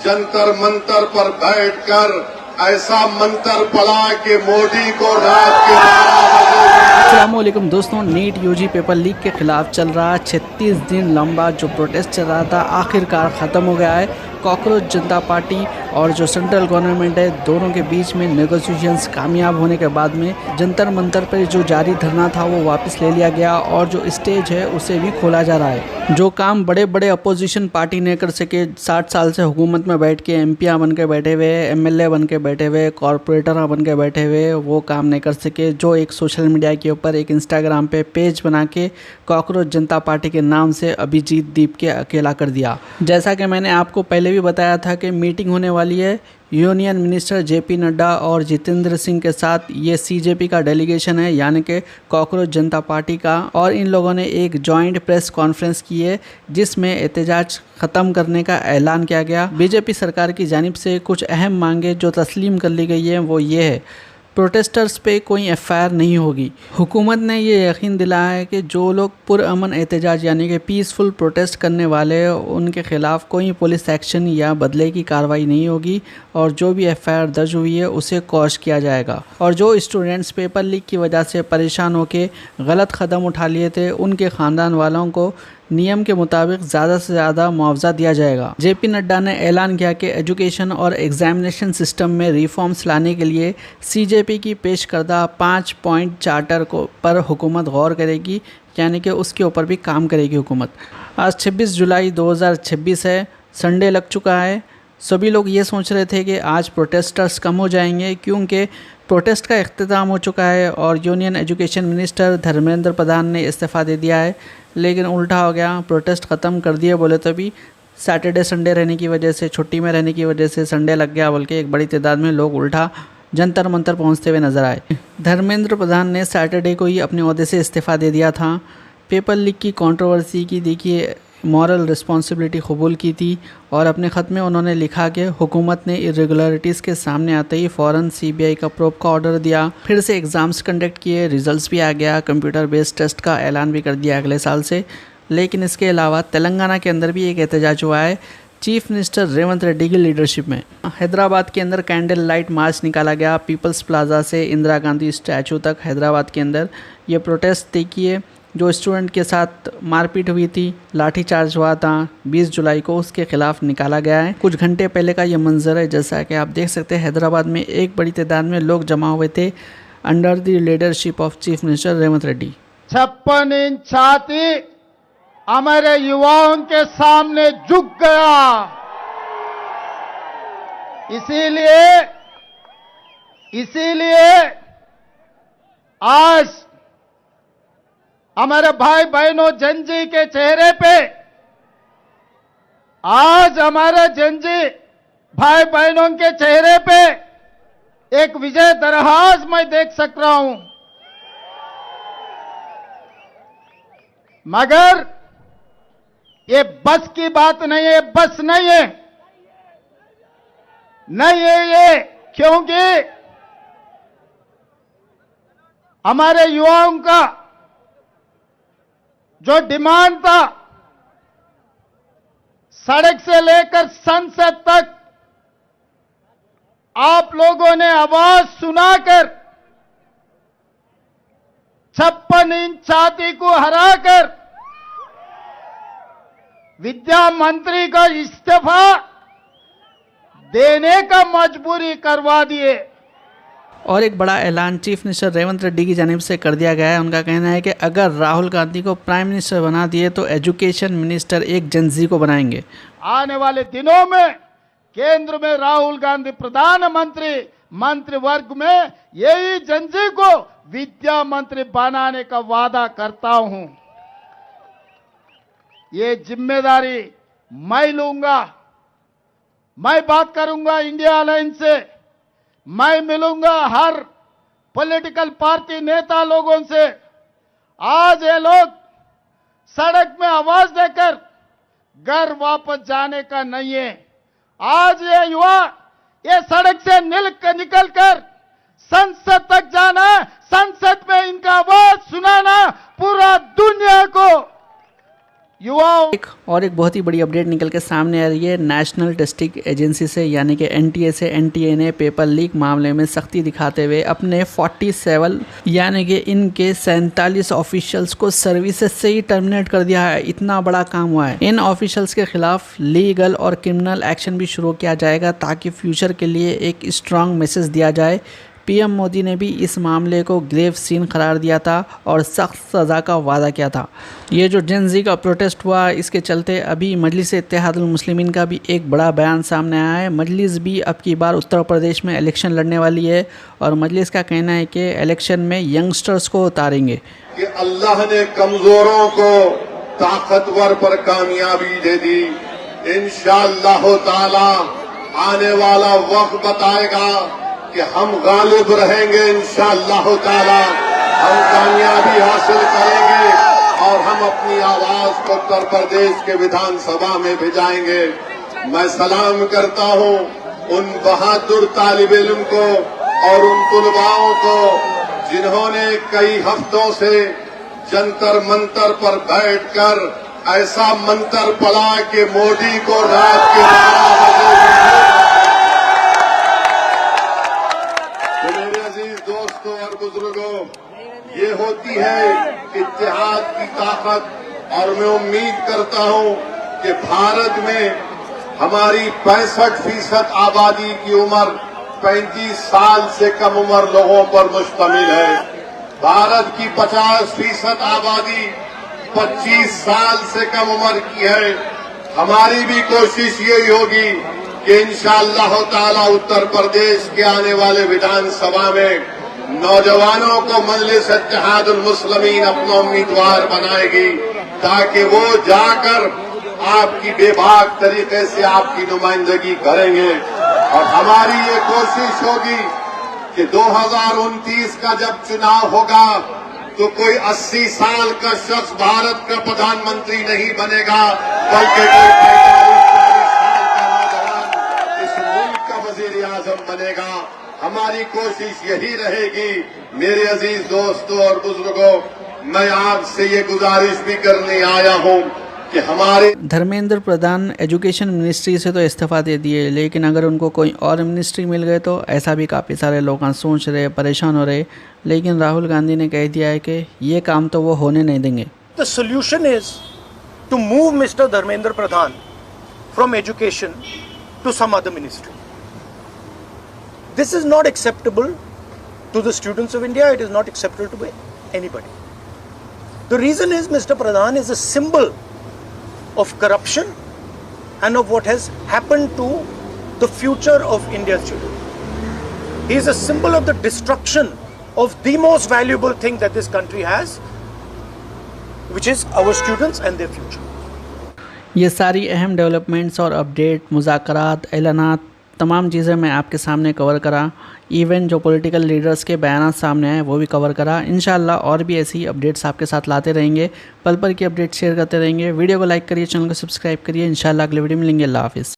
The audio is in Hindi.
जंतर मंतर पर बैठकर ऐसा मंत्र पड़ा कि मोदी को रात के 12 बजे। अस्सलामुअलैकुम दोस्तों, नीट यूजी पेपर लीक के खिलाफ चल रहा 36 दिन लंबा जो प्रोटेस्ट चल रहा था आखिरकार ख़त्म हो गया है। कॉकरोच जनता पार्टी और जो सेंट्रल गवर्नमेंट है दोनों के बीच में नेगोशिएशंस कामयाब होने के बाद में जंतर मंतर पर जो जारी धरना था वो वापस ले लिया गया और जो स्टेज है उसे भी खोला जा रहा है। जो काम बड़े बड़े अपोजिशन पार्टी ने कर सके, 60 साल से हुकूमत में बैठ के एमपीआर बन के बैठे हुए, एमएलए बन के बैठे हुए, कॉरपोरेटर बन के बैठे हुए, वो काम नहीं कर सके। जो एक सोशल मीडिया के ऊपर एक इंस्टाग्राम पे पेज बना के कॉकरोच जनता पार्टी के नाम से अभिजीत दीप के अकेला कर दिया। जैसा कि मैंने आपको पहले भी बताया था कि मीटिंग होने वाली है यूनियन मिनिस्टर जेपी नड्डा और जितेंद्र सिंह के साथ। ये सीजेपी का डेलीगेशन है यानी कि कॉकरोच जनता पार्टी का, और इन लोगों ने एक जॉइंट प्रेस कॉन्फ्रेंस की है जिसमें एहतजाज ख़त्म करने का ऐलान किया गया। बीजेपी सरकार की जानिब से कुछ अहम मांगे जो तस्लीम कर ली गई है वो ये है, प्रोटेस्टर्स पे कोई एफआईआर नहीं होगी। हुकूमत ने ये यकीन दिलाया है कि जो लोग पुरअमन एहतजाज यानी कि पीसफुल प्रोटेस्ट करने वाले हैं उनके ख़िलाफ़ कोई पुलिस एक्शन या बदले की कार्रवाई नहीं होगी और जो भी एफआईआर दर्ज हुई है उसे कॉश किया जाएगा। और जो स्टूडेंट्स पेपर लीक की वजह से परेशान होकर गलत कदम उठा लिए थे उनके ख़ानदान वालों को नियम के मुताबिक ज़्यादा से ज़्यादा मुआवजा दिया जाएगा। जेपी नड्डा ने ऐलान किया कि एजुकेशन और एग्जामिनेशन सिस्टम में रिफॉर्म्स लाने के लिए सीजेपी की पेश करदा 5 पॉइंट चार्टर को पर हुकूमत गौर करेगी, यानी कि उसके ऊपर भी काम करेगी हुकूमत। आज 26 जुलाई 2026 है, संडे लग चुका है। सभी लोग ये सोच रहे थे कि आज प्रोटेस्टर्स कम हो जाएंगे क्योंकि प्रोटेस्ट का इख्तिताम हो चुका है और union education minister Dharmendra Pradhan ने इस्तीफ़ा दे दिया है, लेकिन उल्टा हो गया। प्रोटेस्ट ख़त्म कर दिए बोले तो भी सैटरडे संडे रहने की वजह से, छुट्टी में रहने की वजह से संडे लग गया, बल्कि एक बड़ी तादाद में लोग उल्टा जंतर मंतर पहुंचते हुए नज़र आए। धर्मेंद्र प्रधान ने सैटरडे को ही अपने ओहदे से इस्तीफ़ा दे दिया था। पेपर लीक की कंट्रोवर्सी की देखिए मॉरल रिस्पॉन्सिबिलिटी कबूल की थी और अपने ख़त में उन्होंने लिखा कि हुकूमत ने इरेगुलरिटीज़ के सामने आते ही फ़ौरन सीबीआई का प्रोब का ऑर्डर दिया, फिर से एग्ज़ाम्स कंडक्ट किए, रिजल्ट्स भी आ गया, कंप्यूटर बेस्ड टेस्ट का ऐलान भी कर दिया अगले साल से। लेकिन इसके अलावा तेलंगाना के अंदर भी एक एहतजाज हुआ है चीफ मिनिस्टर रेवंत रेड्डी की लीडरशिप में। हैदराबाद के अंदर कैंडल लाइट मार्च निकाला गया पीपल्स प्लाजा से इंदिरा गांधी स्टैचू तक। हैदराबाद के अंदर ये प्रोटेस्ट देखिए, जो स्टूडेंट के साथ मारपीट हुई थी, लाठीचार्ज हुआ था 20 जुलाई को, उसके खिलाफ निकाला गया है। कुछ घंटे पहले का ये मंजर है, जैसा कि आप देख सकते हैं हैदराबाद में एक बड़ी तादाद में लोग जमा हुए थे under the leadership of chief minister Revanth Reddy. 56 inch छाती हमारे युवाओं के सामने झुक गया। इसीलिए आज हमारे भाई बहनों जनजी के चेहरे पे, आज हमारे जनजी भाई बहनों के चेहरे पे एक विजय दरहास मैं देख सक रहा हूं। मगर ये बस की बात नहीं है, बस नहीं है, नहीं है ये, क्योंकि हमारे युवाओं का जो डिमांड था सड़क से लेकर संसद तक आप लोगों ने आवाज सुनाकर 56 इंच छाती को हराकर विद्या मंत्री का इस्तीफा देने का मजबूरी करवा दिए। और एक बड़ा ऐलान चीफ मिनिस्टर रेवंत रेड्डी की जानिब से कर दिया गया है। उनका कहना है कि अगर राहुल गांधी को प्राइम मिनिस्टर बना दिए तो एजुकेशन मिनिस्टर एक जनजी को बनाएंगे। आने वाले दिनों में केंद्र में राहुल गांधी प्रधानमंत्री, मंत्रिवर्ग में यही जनजी को विद्या मंत्री बनाने का वादा करता हूं। ये जिम्मेदारी मैं लूंगा। मैं बात करूंगा इंडिया अलायंस से, मैं मिलूंगा हर पॉलिटिकल पार्टी नेता लोगों से। आज ये लोग सड़क में आवाज देकर घर वापस जाने का नहीं है। आज ये युवा ये सड़क से निकलकर संसद तक जाना, संसद में इनका आवाज सुनाना, पूरा दुनिया को युवाओं और एक बहुत ही बड़ी अपडेट निकल के सामने आ रही है नेशनल टेस्टिंग एजेंसी से, यानी कि एनटीए से। एनटीए ने पेपर लीक मामले में सख्ती दिखाते हुए अपने 47 यानी कि इनके 47 ऑफिशियल्स को सर्विसेज से ही टर्मिनेट कर दिया है। इतना बड़ा काम हुआ है। इन ऑफिशियल्स के खिलाफ लीगल और क्रिमिनल एक्शन भी शुरू किया जाएगा ताकि फ्यूचर के लिए एक स्ट्रांग मैसेज दिया जाए। पीएम मोदी ने भी इस मामले को ग्रेव सीन करार दिया था और सख्त सज़ा का वादा किया था। ये जो जेन ज़ी का प्रोटेस्ट हुआ, इसके चलते अभी मजलिस इत्तेहादुल मुस्लिमीन का भी एक बड़ा बयान सामने आया है। मजलिस भी अब की बार उत्तर प्रदेश में इलेक्शन लड़ने वाली है और मजलिस का कहना है कि इलेक्शन में यंगस्टर्स को उतारेंगे। कि अल्लाह ने कमजोरों को ताकतवर पर कामयाबी दे दी। इंशाअल्लाह ताला आने वाला वक्त बताएगा कि हम गालिब रहेंगे। इंशाअल्लाह ताला हम कामयाबी हासिल करेंगे और हम अपनी आवाज को उत्तर प्रदेश के विधानसभा में भिजाएंगे। मैं सलाम करता हूं उन बहादुर तालिब इल्म को और उन तुलबाओं को जिन्होंने कई हफ्तों से जंतर मंतर पर बैठकर ऐसा मंत्र पढ़ा कि मोदी को रात के 12 बजे। दोस्तों और बुजुर्गों, ये होती है इत्तेहाद की ताकत। और मैं उम्मीद करता हूं कि भारत में हमारी 65% आबादी की उम्र 35 साल से कम उम्र लोगों पर मुश्तमिल है। भारत की 50% आबादी 25 साल से कम उम्र की है। हमारी भी कोशिश यही होगी कि इंशाअल्लाह ताला उत्तर प्रदेश के आने वाले विधानसभा में नौजवानों को मजलिस इत्तेहादुल मुस्लिमीन अपना उम्मीदवार बनाएगी ताकि वो जाकर आपकी बेबाक तरीके से आपकी नुमाइंदगी करेंगे। और हमारी ये कोशिश होगी कि 2029 का जब चुनाव होगा तो कोई 80 साल का शख्स भारत का प्रधानमंत्री नहीं बनेगा, बल्कि कोई 45-40 साल का नौजवान इस मुल्क का वजीर आजम बनेगा। हमारी कोशिश यही रहेगी। मेरे अजीज दोस्तों और बुजुर्गों, मैं आपसे ये गुजारिश भी करने आया हूँ कि हमारे धर्मेंद्र प्रधान एजुकेशन मिनिस्ट्री से तो इस्तीफा दे दिए, लेकिन अगर उनको कोई और मिनिस्ट्री मिल गए तो ऐसा भी काफ़ी सारे लोग सोच रहे, परेशान हो रहे। लेकिन राहुल गांधी ने कह दिया है कि ये काम तो वो होने नहीं देंगे। The solution is to move Mr. Dharmendra Pradhan from education to some other ministry. This is not acceptable to the students of India. It is not acceptable to anybody. The reason is Mr. Pradhan is a symbol of corruption and of what has happened to the future of India's children. He is a symbol of the destruction of the most valuable thing that this country has, which is our students and their future. ये सारी अहम डेवलपमेंट्स और अपडेट, मुज़ाकरात, ऐलानात, तमाम चीज़ें मैं आपके सामने कवर करा। इवन जो पॉलिटिकल लीडर्स के बयान सामने आए वो भी कवर करा। इंशाल्लाह और भी ऐसी अपडेट्स आपके साथ लाते रहेंगे। पल पल की अपडेट शेयर करते रहेंगे। वीडियो को लाइक करिए, चैनल को सब्सक्राइब करिए। इंशाल्लाह अगले वीडियो में मिलेंगे। अल्लाह हाफिज़।